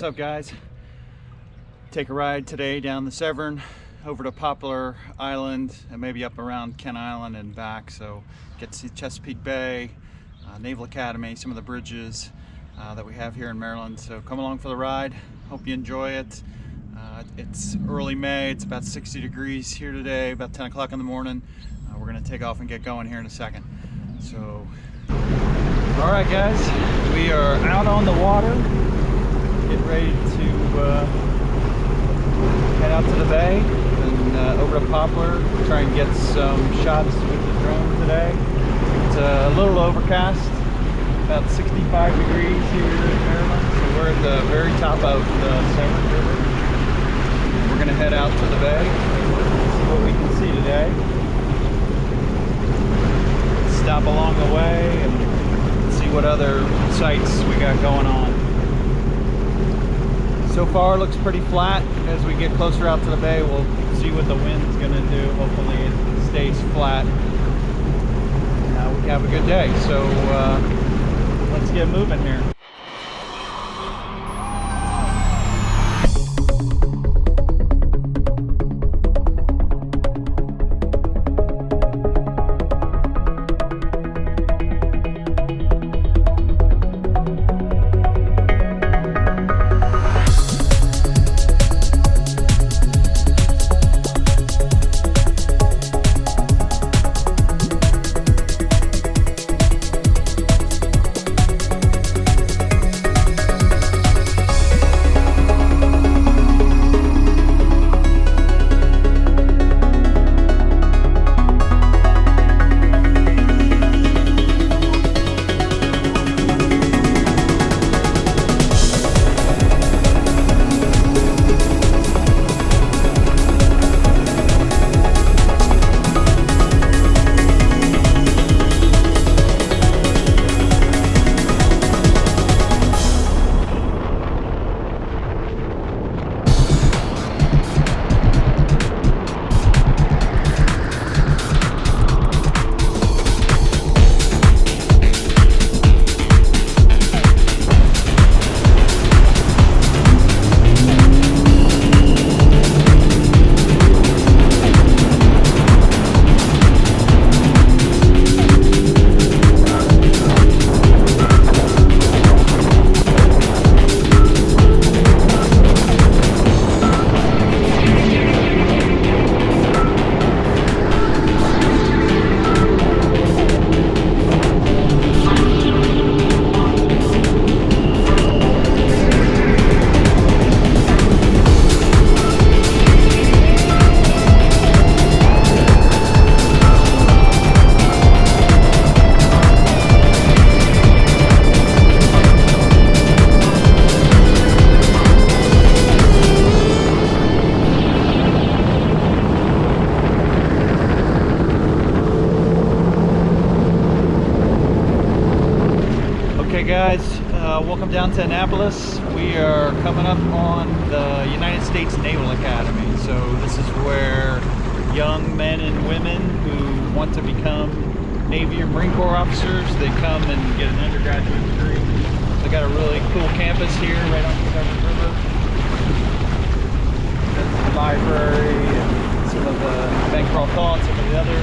What's up, guys? Take a ride today down the Severn over to Poplar Island and maybe up around Kent Island and back, so get to see Chesapeake Bay, Naval Academy, some of the bridges that we have here in Maryland. So come along for the ride. Hope you enjoy it. It's early May. It's about 60 degrees here today, about 10 o'clock in the morning. We're going to take off and get going here in a second. So all right, guys, we are out on the water, getting ready to head out to the bay and over to Poplar, try and get some shots with the drone today. It's a little overcast, about 65 degrees here in Maryland, so we're at the very top of the Severn River. We're going to head out to the bay, see what we can see today. Stop along the way and see what other sights we got going on. So far, it looks pretty flat. As we get closer out to the bay, we'll see what the wind's going to do. Hopefully it stays flat. We have a good day. So let's get moving here. Guys, welcome down to Annapolis. We are coming up on the United States Naval Academy. So this is where young men and women who want to become Navy or Marine Corps officers, they come and get an undergraduate degree. They got a really cool campus here right on the Severn River. That's the library and some of the Bank for All Thought, some of the other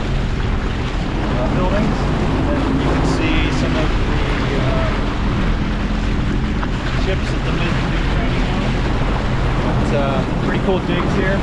buildings. And then you can see some of the ships at the mid training on. But pretty cool digs here.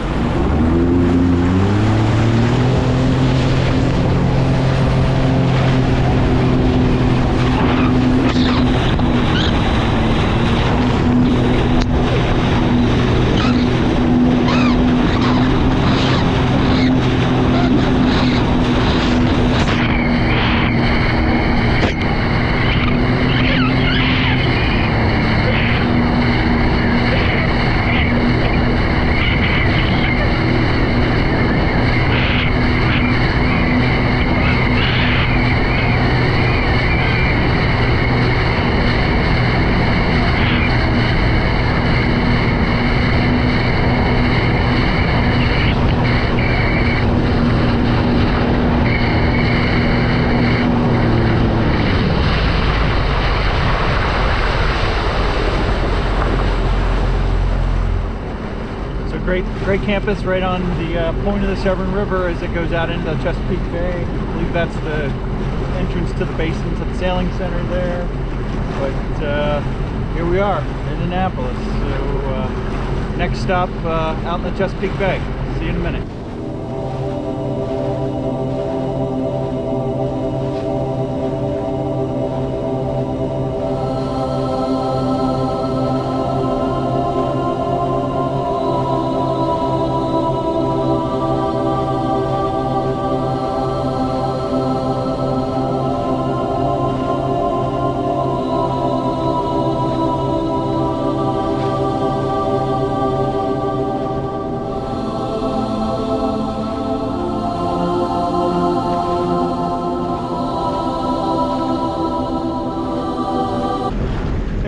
great campus right on the point of the Severn River as it goes out into the Chesapeake Bay. I believe that's the entrance to the basins at the sailing center there. But here we are in Annapolis. So next stop out in the Chesapeake Bay. See you in a minute.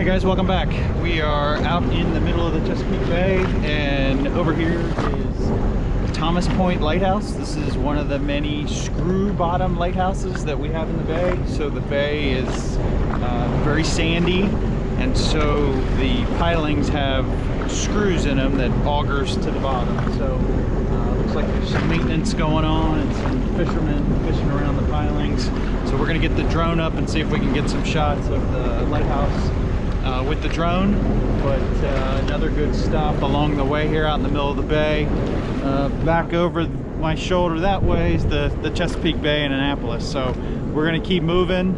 Guys, welcome back. We are out in the middle of the Chesapeake Bay, and over here is Thomas Point Lighthouse. This is one of the many screw bottom lighthouses that we have in the bay. So the bay is very sandy, and so the pilings have screws in them that augers to the bottom. So looks like there's some maintenance going on and some fishermen fishing around the pilings. So we're going to get the drone up and see if we can get some shots of the lighthouse with the drone. But another good stop along the way here out in the middle of the bay. Back over my shoulder that way is the Chesapeake Bay in Annapolis. So we're gonna keep moving.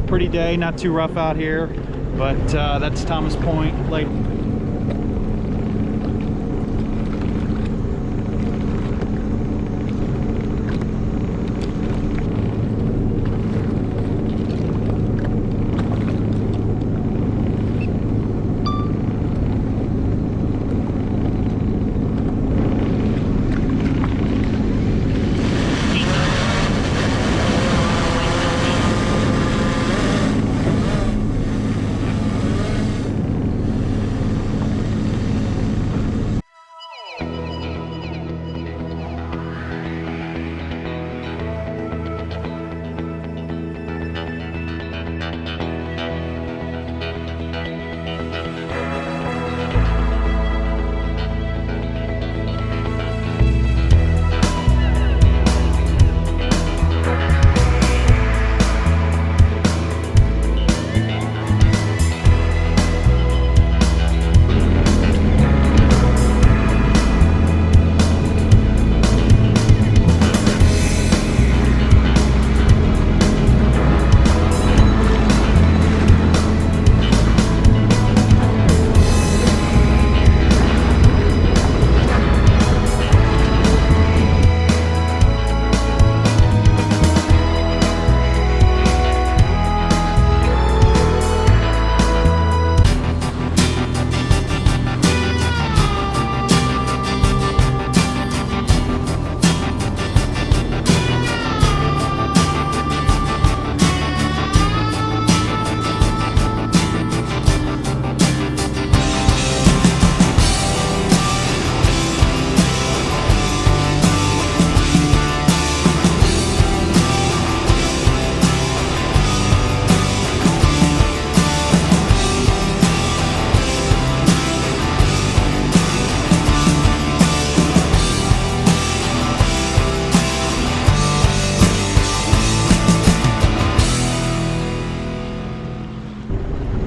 Pretty day, not too rough out here, but that's Thomas Point Lake.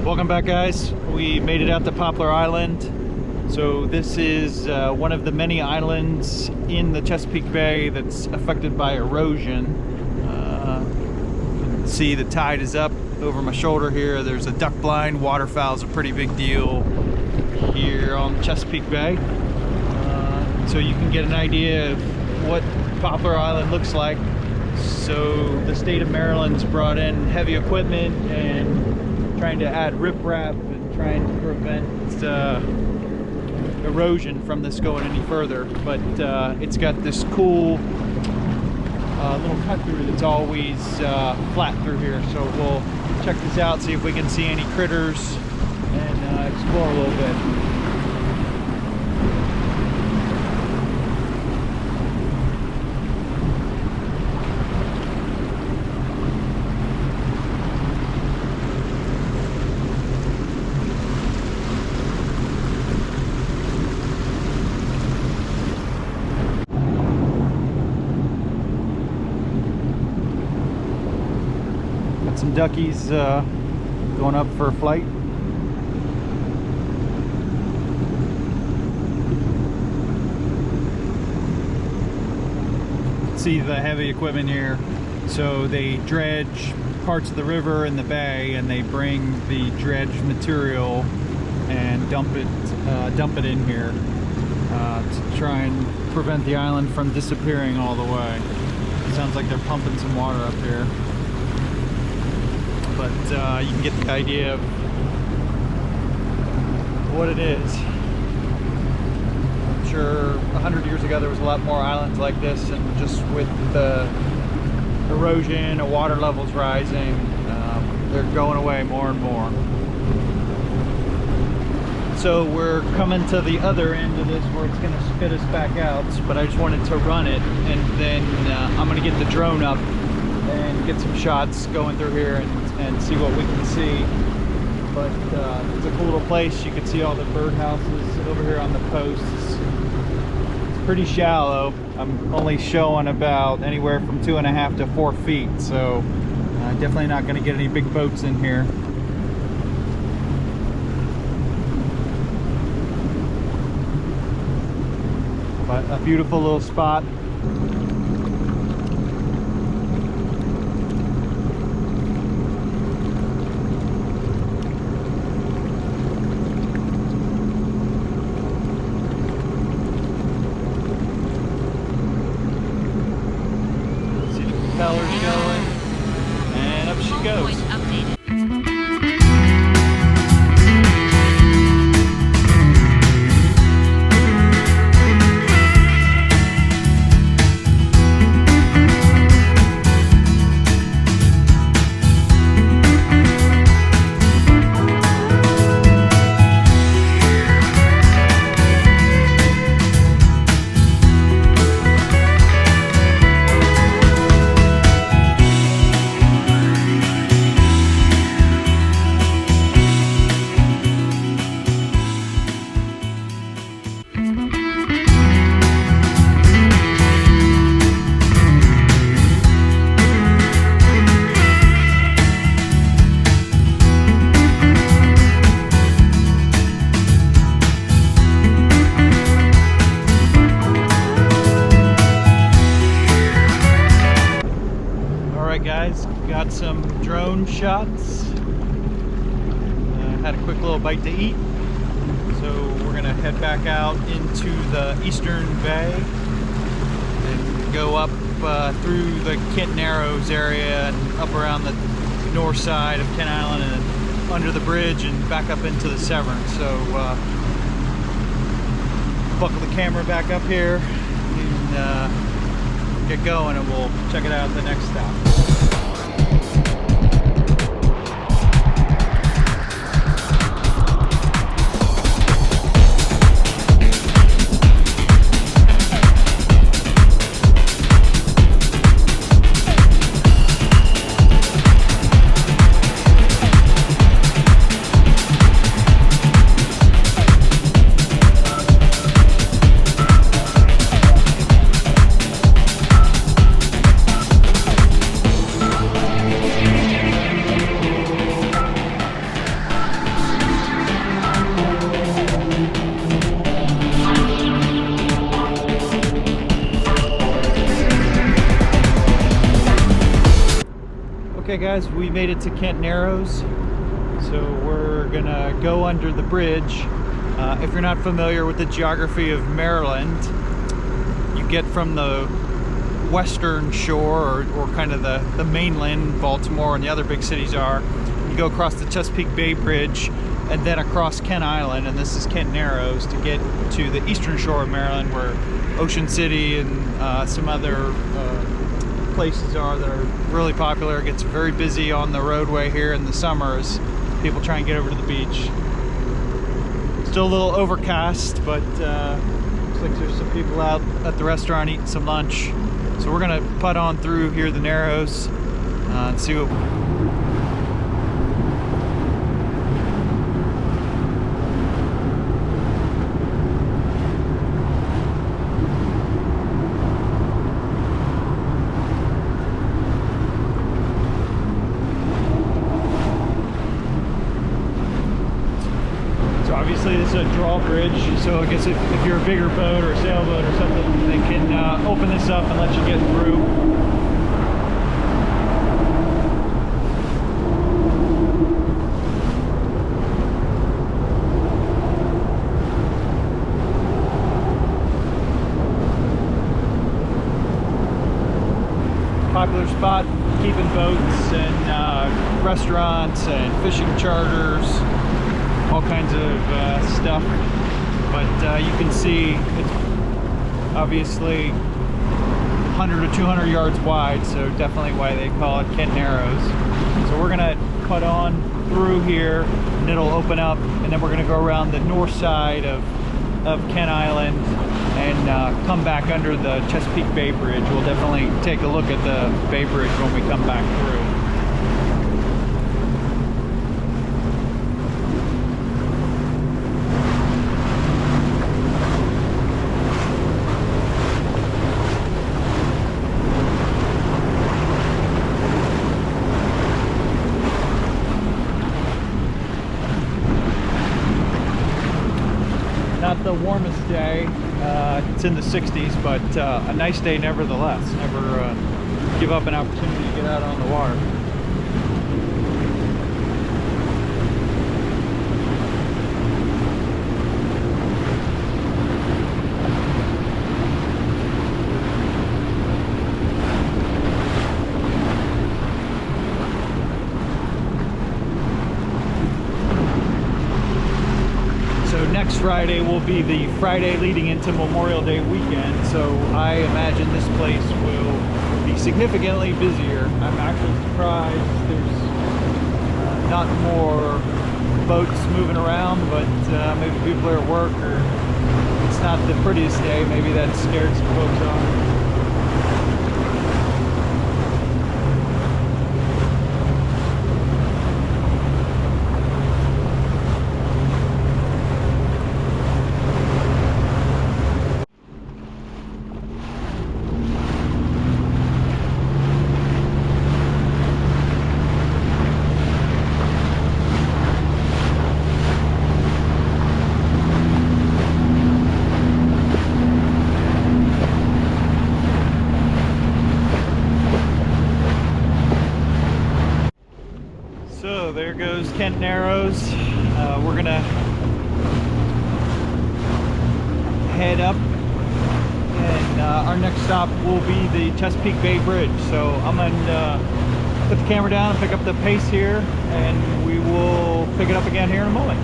Welcome back, guys. We made it out to Poplar Island. So this is one of the many islands in the Chesapeake Bay that's affected by erosion. You can see the tide is up over my shoulder here. There's a duck blind. Waterfowl's a pretty big deal here on Chesapeake Bay. So you can get an idea of what Poplar Island looks like. So the state of Maryland's brought in heavy equipment and trying to add riprap and trying to prevent erosion from this going any further. But it's got this cool little cut through that's always flat through here. So we'll check this out, see if we can see any critters and explore a little bit. some duckies going up for a flight. See the heavy equipment here. So they dredge parts of the river and the bay, and they bring the dredged material and dump it in here to try and prevent the island from disappearing all the way. It sounds like they're pumping some water up here, but you can get the idea of what it is. I'm sure 100 years ago there was a lot more islands like this, and just with the erosion and water levels rising, they're going away more and more. So we're coming to the other end of this where it's going to spit us back out, but I just wanted to run it, and then I'm going to get the drone up and get some shots going through here and see what we can see. But it's a cool little place. You can see all the birdhouses over here on the posts. It's pretty shallow. I'm only showing about anywhere from 2.5 to 4 feet, so definitely not going to get any big boats in here. But a beautiful little spot. See the propellers going, and up she goes. Guys, got some drone shots. Had a quick little bite to eat, so we're gonna head back out into the eastern bay and go up through the Kent Narrows area and up around the north side of Kent Island and under the bridge and back up into the Severn. So buckle the camera back up here and get going, and we'll check it out at the next stop. Okay guys, we made it to Kent Narrows, so we're gonna go under the bridge. If you're not familiar with the geography of Maryland, you get from the western shore, or kind of the mainland, Baltimore and the other big cities are. You go across the Chesapeake Bay Bridge and then across Kent Island, and this is Kent Narrows, to get to the eastern shore of Maryland, where Ocean City and some other places are that are really popular. It gets very busy on the roadway here in the summer as people try and get over to the beach. Still a little overcast, but looks like there's some people out at the restaurant eating some lunch. So we're gonna putt on through here the Narrows and see what obviously this is a drawbridge, so I guess if you're a bigger boat or a sailboat or something, they can open this up and let you get through. Popular spot, keeping boats and restaurants and fishing charters, all kinds of stuff. But you can see it's obviously 100 to 200 yards wide, so definitely why they call it Kent Narrows. So we're gonna cut on through here and it'll open up, and then we're gonna go around the north side of Kent Island and come back under the Chesapeake Bay Bridge. We'll definitely take a look at the Bay Bridge when we come back through. Not the warmest day, it's in the 60s, but a nice day nevertheless. Never give up an opportunity to get out on the water. Next Friday will be the Friday leading into Memorial Day weekend, so I imagine this place will be significantly busier. I'm actually surprised there's not more boats moving around, but maybe people are at work or it's not the prettiest day. Maybe that scared some folks off. So there goes Kent Narrows. We're gonna head up, and our next stop will be the Chesapeake Bay Bridge. So I'm gonna put the camera down and pick up the pace here, and we will pick it up again here in a moment.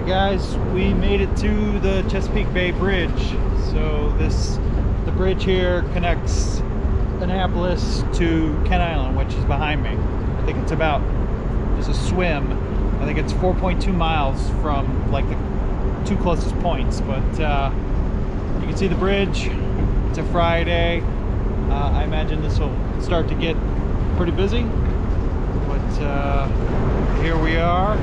Guys, we made it to the Chesapeake Bay Bridge. So the bridge here connects Annapolis to Kent Island, which is behind me. I think it's about just a swim. I think it's 4.2 miles from like the two closest points, but you can see the bridge. It's a Friday. I imagine this will start to get pretty busy, but here we are.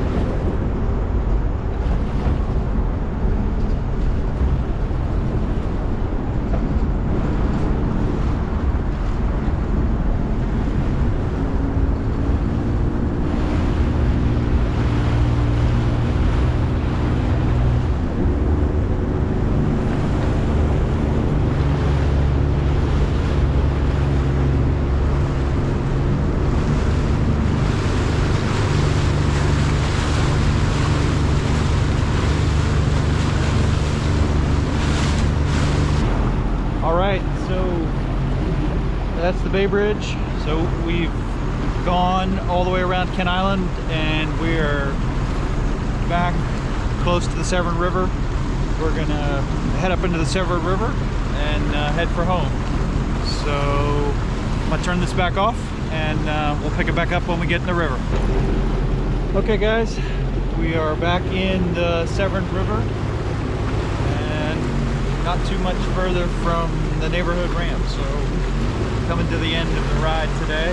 All right, so that's the Bay Bridge. So we've gone all the way around Kent Island, and we're back close to the Severn River. We're gonna head up into the Severn River and head for home. So I'm gonna turn this back off, and we'll pick it back up when we get in the river. Okay guys, we are back in the Severn River, and not too much further from the neighborhood ramp. So coming to the end of the ride today.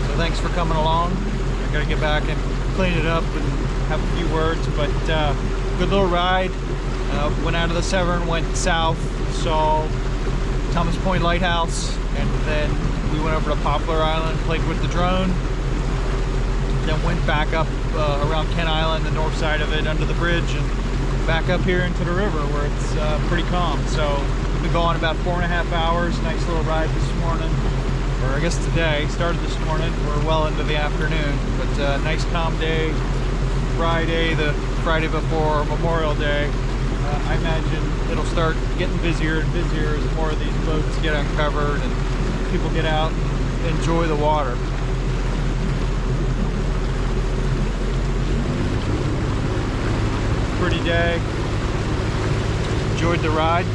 So thanks for coming along. I gotta get back and clean it up and have a few words, but good little ride. Went out of the Severn, went south, saw Thomas Point Lighthouse, and then we went over to Poplar Island, played with the drone, then went back up around Kent Island, the north side of it, under the bridge, and back up here into the river where it's pretty calm. So we've been going about 4.5 hours. Nice little ride this morning, or I guess today. Started this morning. We're well into the afternoon, but nice calm day. Friday, the Friday before Memorial Day. I imagine it'll start getting busier and busier as more of these boats get uncovered and people get out and enjoy the water. Pretty day. Enjoyed the ride.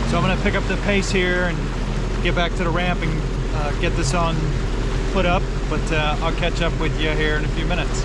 So I'm going to pick up the pace here and get back to the ramp and get this on put up, but I'll catch up with you here in a few minutes.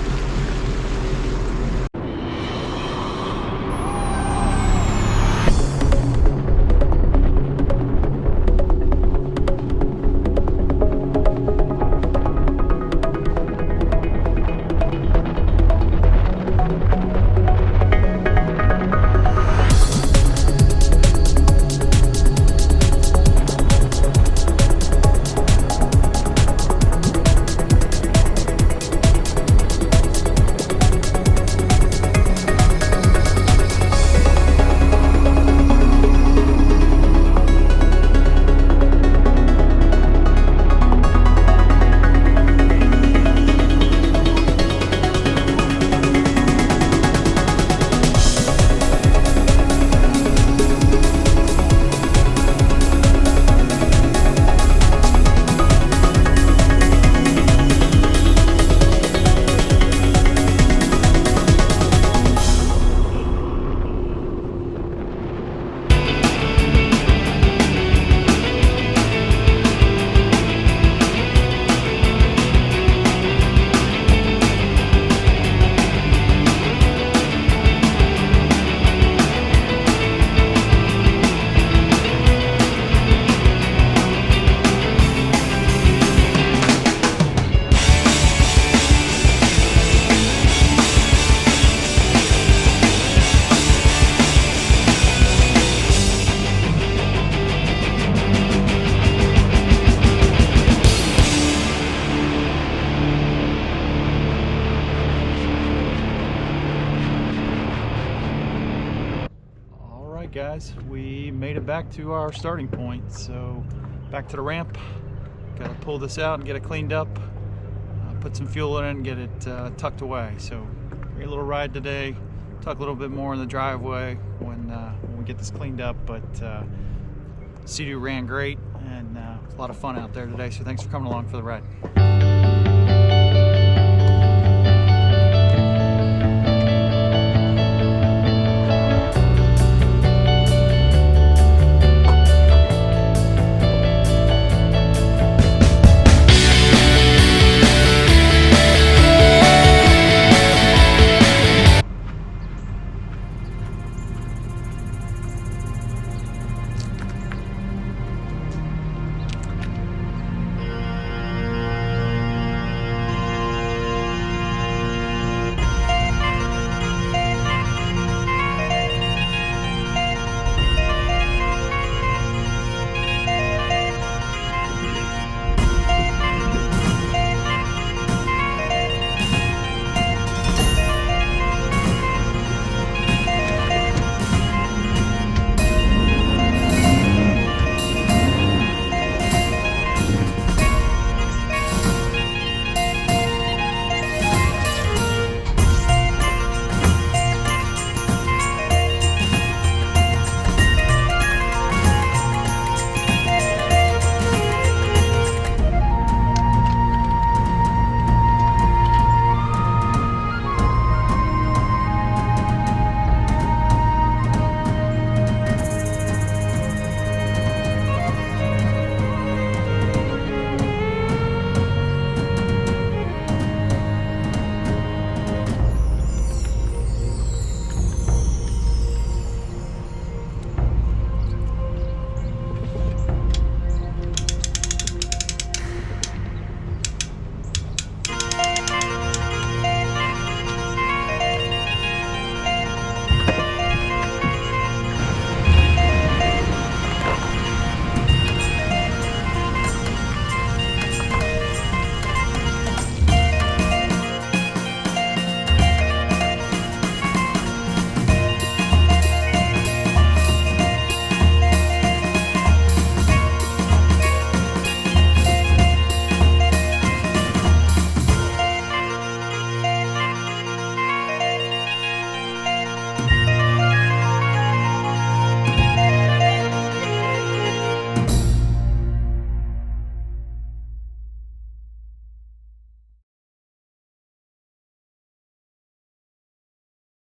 Guys, we made it back to our starting point, so back to the ramp. Gotta pull this out and get it cleaned up, put some fuel in it and get it tucked away. So great little ride today. Talk a little bit more in the driveway when we get this cleaned up, but Sea-Doo ran great, and a lot of fun out there today, so thanks for coming along for the ride.